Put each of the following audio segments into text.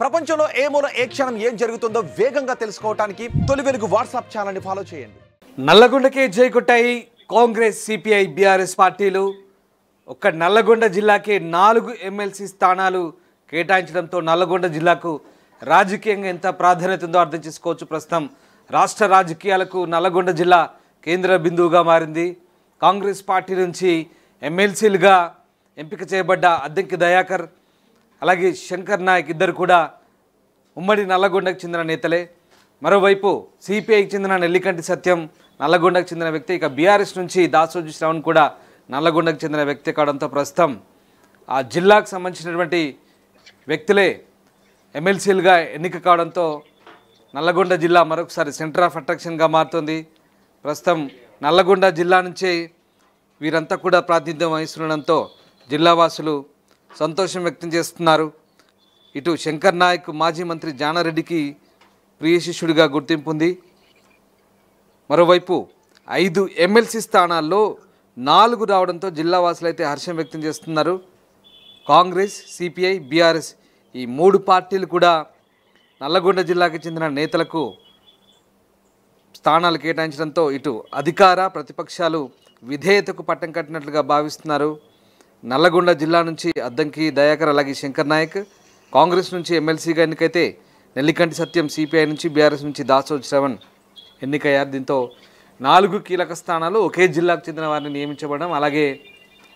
ప్రపంచంలో ఏ మూల ఏ క్షణం ఏం జరుగుతుందో వేగంగా తెలుసుకోవడానికి తొలి వెలుగు వాట్సాప్ ఛానల్ని ఫాలో చేయండి. నల్లగొండకే జై కొట్టాయి కాంగ్రెస్, సిపిఐ, బీఆర్ఎస్ పార్టీలు. ఒక్క నల్లగొండ జిల్లాకే 4 ఎమ్మెల్సీ స్థానాలు కేటాయించడంతో నల్లగొండ జిల్లాకు రాజకీయంగా ఎంత ప్రాధాన్యత ఉందో అర్థం చేసుకోవచ్చు. ప్రస్తుతం రాష్ట్ర రాజకీయాలకు నల్లగొండ జిల్లా కేంద్ర బిందువుగా మారింది. కాంగ్రెస్ పార్టీ నుంచి ఎమ్మెల్సీలుగా ఎంపిక చేయబడ్డ అద్దంకి దయాకర్ అలాగే శంకర్ నాయక్ ఇద్దరు కూడా ఉమ్మడి నల్లగొండకు చెందిన నేతలే. మరోవైపు సిపిఐకి చెందిన నెల్లికంటి సత్యం నల్లగొండకు చెందిన వ్యక్తి, ఇక బీఆర్ఎస్ నుంచి దాసోజు శ్రవణ్ కూడా నల్లగొండకు చెందిన వ్యక్తి కావడంతో ప్రస్తుతం ఆ జిల్లాకు సంబంధించినటువంటి వ్యక్తులే ఎమ్మెల్సీలుగా ఎన్నిక కావడంతో నల్లగొండ జిల్లా మరొకసారి సెంటర్ ఆఫ్ అట్రాక్షన్గా మారుతుంది. ప్రస్తుతం నల్లగొండ జిల్లా నుంచే వీరంతా కూడా ప్రాతినిధ్యం వహిస్తుండడంతో జిల్లావాసులు సంతోషం వ్యక్తం చేస్తున్నారు. ఇటు శంకర్ నాయక్ మాజీ మంత్రి జానారెడ్డికి ప్రియ శిష్యుడిగా గుర్తింపు ఉంది. మరోవైపు 5 ఎమ్మెల్సీ స్థానాల్లో 4 రావడంతో జిల్లావాసులు అయితే హర్షం వ్యక్తం చేస్తున్నారు. కాంగ్రెస్, సిపిఐ, బీఆర్ఎస్ ఈ 3 పార్టీలు కూడా నల్లగొండ జిల్లాకు చెందిన నేతలకు స్థానాలు కేటాయించడంతో ఇటు అధికార ప్రతిపక్షాలు విధేయతకు పట్టం కట్టినట్లుగా భావిస్తున్నారు. నల్లగొండ జిల్లా నుంచి అద్దంకి దయాకర్ అలాగే శంకర్ నాయక్, కాంగ్రెస్ నుంచి ఎమ్మెల్సీగా ఎన్నికైతే నెల్లికంటి సత్యం, సిపిఐ నుంచి బీఆర్ఎస్ నుంచి దాసోజు శ్రవణ్ ఎన్నికయ్యారు. దీంతో 4 కీలక స్థానాలు ఒకే జిల్లాకు చెందిన వారిని నియమించబడడం, అలాగే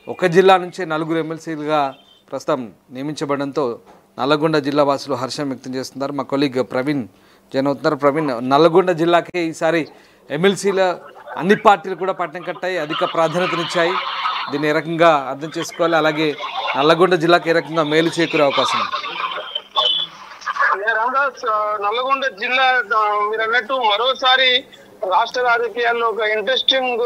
ఒక జిల్లా నుంచే 4 ఎమ్మెల్సీలుగా ప్రస్తుతం నియమించబడంతో నల్లగొండ జిల్లా వాసులు హర్షం వ్యక్తం చేస్తున్నారు. మా కొలీగ్ ప్రవీణ్ జైన్ అవుతున్నారు. ప్రవీణ్, నల్లగొండ జిల్లాకే ఈసారి ఎమ్మెల్సీల అన్ని పార్టీలు కూడా పట్టం కట్టాయి, అధిక ప్రాధాన్యతనిచ్చాయి. దీన్ని ఏ రకంగా అర్థం చేసుకోవాలి, అలాగే నల్లగొండ జిల్లాకి ఏ రకంగా మేలు చేకూరే అవకాశం ఉంది? నల్లగొండ జిల్లా మీరు అన్నట్టు మరోసారి రాష్ట్ర రాజకీయాల్లో ఒక ఇంట్రెస్టింగ్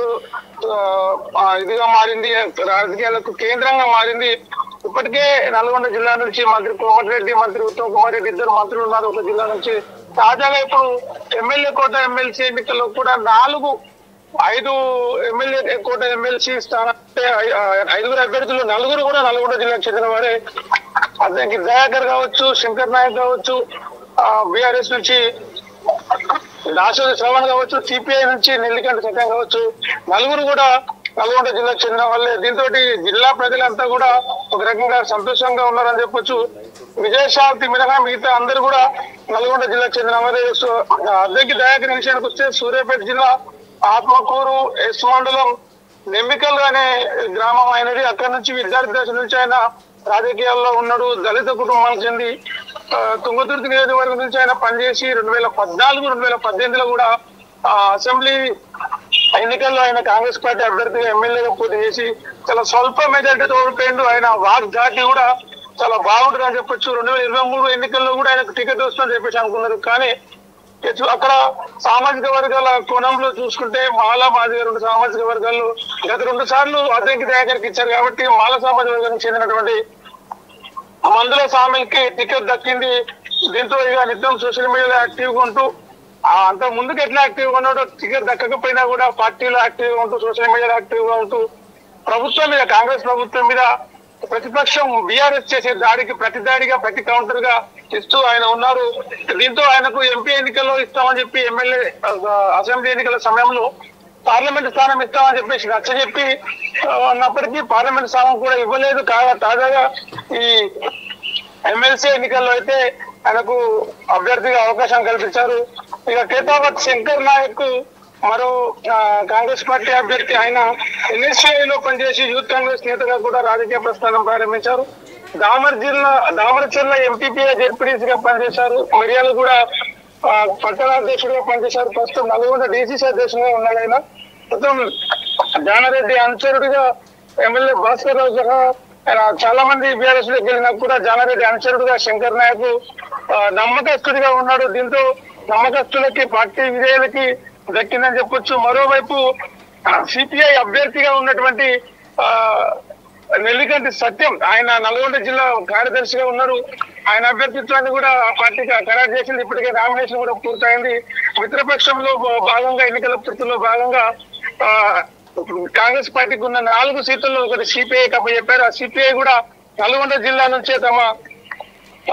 ఇదిగా మారింది, రాజకీయాలకు కేంద్రంగా మారింది. ఇప్పటికే నల్గొండ జిల్లా నుంచి మంత్రి కోమటిరెడ్డి, మంత్రి ఉత్తమ్ కుమార్ రెడ్డి ఇద్దరు మంత్రులు ఉన్నారు ఒక జిల్లా నుంచి. తాజాగా ఇప్పుడు ఎమ్మెల్యే కోట ఎమ్మెల్సీ ఎన్నికల్లో కూడా 5 ఎమ్మెల్యే కోట ఎమ్మెల్సీ స్థానం 5 అభ్యర్థులు 4 కూడా నల్గొండ జిల్లాకు చెందిన వారే. అతనికి దయాకర్ కావచ్చు, శంకర్ నాయక్ కావచ్చు, బీఆర్ఎస్ నుంచి దాసోజు శ్రవణ్ కావచ్చు, సిపిఐ నుంచి నెల్లికంటి సత్యం కావచ్చు, 4 కూడా నల్గొండ జిల్లాకు చెందిన వాళ్ళే. దీంతో జిల్లా ప్రజలంతా కూడా ఒక రకంగా సంతోషంగా ఉన్నారని చెప్పొచ్చు. విజయశాంతి మినహా మిగతా అందరూ కూడా నల్గొండ జిల్లాకు చెందిన వారే. అద్దంకి దయాకర్ విషయానికి వస్తే సూర్యాపేట జిల్లా ఆత్మకూరు ఎస్ మండలం నెమ్మికల్ అనే గ్రామం అయినది. అక్కడి నుంచి విద్యార్థి దశ నుంచి ఆయన రాజకీయాల్లో ఉన్నాడు. దళిత కుటుంబానికి చెంది తుంగతుర్తి నియోజకవర్గం నుంచి ఆయన పనిచేసి 2014, 2018లో కూడా అసెంబ్లీ ఎన్నికల్లో ఆయన కాంగ్రెస్ పార్టీ అభ్యర్థిగా ఎమ్మెల్యేగా పోటీ చేసి చాలా స్వల్ప మెజార్టీతో ఓడిపోయిండు. ఆయన వాగ్దాటి కూడా చాలా బాగుంటుంది అని చెప్పొచ్చు. 2023 ఎన్నికల్లో కూడా ఆయనకు టికెట్ వస్తుందని చెప్పేసి అనుకున్నారు. కానీ అక్కడ సామాజిక వర్గాల కోణంలో చూసుకుంటే మాల మాదిగ 2 సామాజిక వర్గాల్లో గత 2 సార్లు అద్దంకి దయాకర్కి ఇచ్చారు కాబట్టి మాల సామాజిక వర్గానికి చెందినటువంటి మందుల సామిల్కి టికెట్ దక్కింది. దీంతో ఇక నిత్యం సోషల్ మీడియాలో యాక్టివ్గా ఉంటూ అంత ముందుకు ఎట్లా యాక్టివ్గా ఉన్నాడో టికెట్ దక్కకపోయినా కూడా పార్టీలో యాక్టివ్గా ఉంటూ సోషల్ మీడియాలో యాక్టివ్గా ఉంటూ ప్రభుత్వం మీద, కాంగ్రెస్ ప్రభుత్వం మీద ప్రతిపక్షం బీఆర్ఎస్ చేసే దాడికి ప్రతి దాడిగా, ప్రతి కౌంటర్ గా ఇస్తూ ఆయన ఉన్నారు. దీంతో ఆయనకు ఎంపీ ఎన్నికల్లో ఇస్తామని చెప్పి ఎమ్మెల్యే అసెంబ్లీ ఎన్నికల సమయంలో పార్లమెంట్ స్థానం ఇస్తామని చెప్పేసి నచ్చజెప్పి ఉన్నప్పటికీ పార్లమెంట్ స్థానం కూడా ఇవ్వలేదు. కాగా తాజాగా ఈ ఎమ్మెల్సీ ఎన్నికల్లో అయితే ఆయనకు అభ్యర్థిగా అవకాశం కల్పించారు. ఇక కేతావత్ శంకర్ నాయక్ మరో కాంగ్రెస్ పార్టీ అభ్యర్థి, ఆయన ఎన్ఎస్ఐలో పనిచేసి యూత్ కాంగ్రెస్ నేతగా కూడా రాజకీయ ప్రస్థానం ప్రారంభించారు. దామరచెర్ల ఎంపీపీగా జెడ్పీడీసీగా పనిచేశారు. మిర్యాలు కూడా పట్టణ అధ్యక్షుడిగా పనిచేశారు. ప్రస్తుతం నల్గొండ డీసీసీ అధ్యక్షుడిగా ఉన్నాడు. ఆయన మొత్తం జానారెడ్డి అనుచరుడిగా ఎమ్మెల్యే భాస్కర్ రావు సహా ఆయన చాలా మంది బీఆర్ఎస్ లోకి వెళ్ళినా కూడా జానారెడ్డి అనుచరుడుగా శంకర్ నాయక్ నమ్మకస్తుడిగా ఉన్నాడు. దీంతో నమ్మకస్తులకి, పార్టీ విజయాలకి దక్కిందని చెప్పొచ్చు. మరోవైపు సిపిఐ అభ్యర్థిగా ఉన్నటువంటి నెల్లికంటి సత్యం, ఆయన నల్గొండ జిల్లా కార్యదర్శిగా ఉన్నారు. ఆయన అభ్యర్థిత్వాన్ని కూడా పార్టీకి ఖరారు చేసింది. ఇప్పటికే నామినేషన్ కూడా పూర్తయింది. మిత్రపక్షంలో భాగంగా, ఎన్నికల పూర్తిలో భాగంగా కాంగ్రెస్ పార్టీకి ఉన్న 4 సీట్లలో ఒకటి సిపిఐ అప్పచెప్పారు. ఆ సిపిఐ కూడా నల్గొండ జిల్లా నుంచే తమ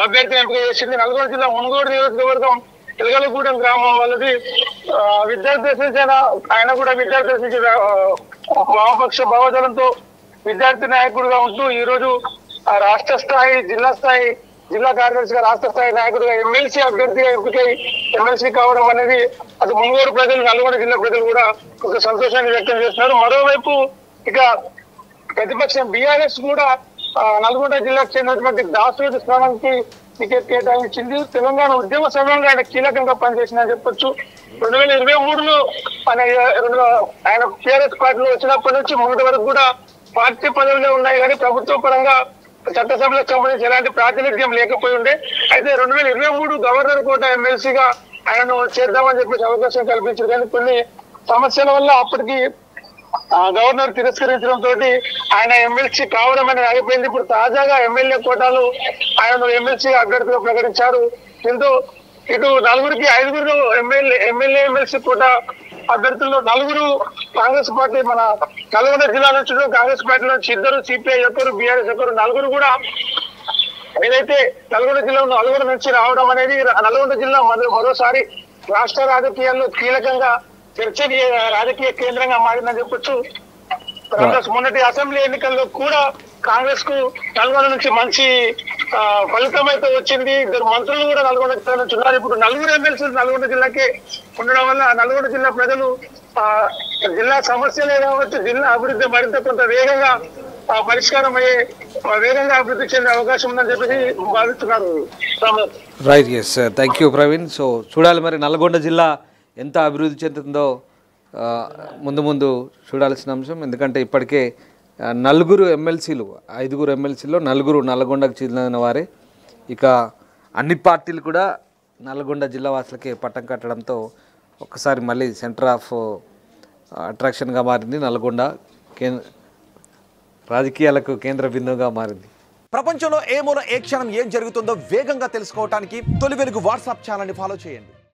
అభ్యర్థిని ఎంపిక చేసింది. నల్గొండ జిల్లా మునుగోడు నియోజకవర్గం ఎలగలగూడెం గ్రామం వాళ్ళది. విద్యార్థి దర్శించిన ఆయన కూడా విద్యార్థి దర్శించిన వామపక్ష భావజాలంతో విద్యార్థి నాయకుడిగా ఉంటూ ఈ రోజు రాష్ట్ర స్థాయి, జిల్లా స్థాయి, జిల్లా కార్యదర్శిగా రాష్ట్ర స్థాయి నాయకుడిగా ఎమ్మెల్సీ అభ్యర్థిగా ఎంపికై ఎమ్మెల్సీ కావడం అనేది అటు మునుగోడు ప్రజలు, నల్గొండ జిల్లా ప్రజలు కూడా ఒక సంతోషాన్ని వ్యక్తం చేస్తున్నారు. మరోవైపు ఇక ప్రతిపక్షం బీఆర్ఎస్ కూడా నల్గొండ జిల్లాకు చెందినటువంటి దాసోజు స్థానానికి టికెట్ కేటాయించింది. తెలంగాణ ఉద్యమ సమయంలో ఆయన కీలకంగా పనిచేసిందని చెప్పొచ్చు. 2023లో ఆయన టీఆర్ఎస్ పార్టీలో వచ్చినప్పటి నుంచి మొదటి వరకు కూడా పార్టీ పదవులే ఉన్నాయి కానీ ప్రభుత్వ పరంగా చట్టసభలకు సంబంధించి ఎలాంటి ప్రాతినిధ్యం లేకపోయి ఉండే. అయితే 2023 గవర్నర్ కోట ఎమ్మెల్సీగా ఆయనను చేద్దామని చెప్పేసి అవకాశం కల్పించారు. కానీ కొన్ని సమస్యల వల్ల అప్పటికి గవర్నర్ తిరస్కరించడంతో ఆయన ఎమ్మెల్సీ కావడం అనేది అయిపోయింది. ఇప్పుడు తాజాగా ఎమ్మెల్యే కోటాలు ఆయనను ఎమ్మెల్సీగా అభ్యర్థిగా ప్రకటించారు. దీంతో ఇటు నలుగురికి 5 ఎమ్మెల్యే ఎమ్మెల్సీ కోటా అభ్యర్థుల్లో 4 కాంగ్రెస్ పార్టీ, మన నల్గొండ జిల్లా నుంచి కాంగ్రెస్ పార్టీ నుంచి 2 సిపిఐ, 1 బీఆర్ఎస్, 4 కూడా ఏదైతే నల్గొండ జిల్లా నల్గొండ నుంచి రావడం అనేది నల్గొండ జిల్లా మరోసారి రాష్ట్ర రాజకీయాల్లో కీలకంగా చర్చనీయ రాజకీయ కేంద్రంగా మారిందని చెప్పొచ్చు. మొన్నటి అసెంబ్లీ ఎన్నికల్లో కూడా కాంగ్రెస్ కు నల్గొండ నుంచి మంచి ఫలితం అయితే వచ్చింది. 2 మంత్రులు కూడా నల్గొండ జిల్లా నుంచి ఉన్నారు. ఇప్పుడు 4 ఎమ్మెల్సీలు నల్గొండ జిల్లాకే ఉండడం వల్ల నల్గొండ జిల్లా ప్రజలు జిల్లా సమస్యలే కావచ్చు, జిల్లా అభివృద్ధి మరింత కొంత వేగంగా పరిష్కారం అయ్యే, వేగంగా అభివృద్ధి చెందే అవకాశం ఉందని చెప్పేసి భావిస్తున్నారు. Right, yes, thank you Praveen. So చూడాలి మరి నల్గొండ జిల్లా ఎంత అభివృద్ధి చెందుతుందో ముందు ముందు చూడాల్సిన అంశం. ఎందుకంటే ఇప్పటికే 4 ఎమ్మెల్సీలు, 5 ఎమ్మెల్సీలో 4 నల్గొండకు చెందిన వారే. ఇక అన్ని పార్టీలు కూడా నల్గొండ జిల్లా వాసులకే పట్టం కట్టడంతో ఒక్కసారి మళ్ళీ సెంటర్ ఆఫ్ అట్రాక్షన్గా మారింది. నల్గొండ రాజకీయాలకు కేంద్ర బిందువుగా మారింది. ప్రపంచంలో ఏ మూల ఏ క్షణం ఏం జరుగుతుందో వేగంగా తెలుసుకోవడానికి తొలి వెలుగు వాట్సాప్ ఛానల్ని ఫాలో చేయండి.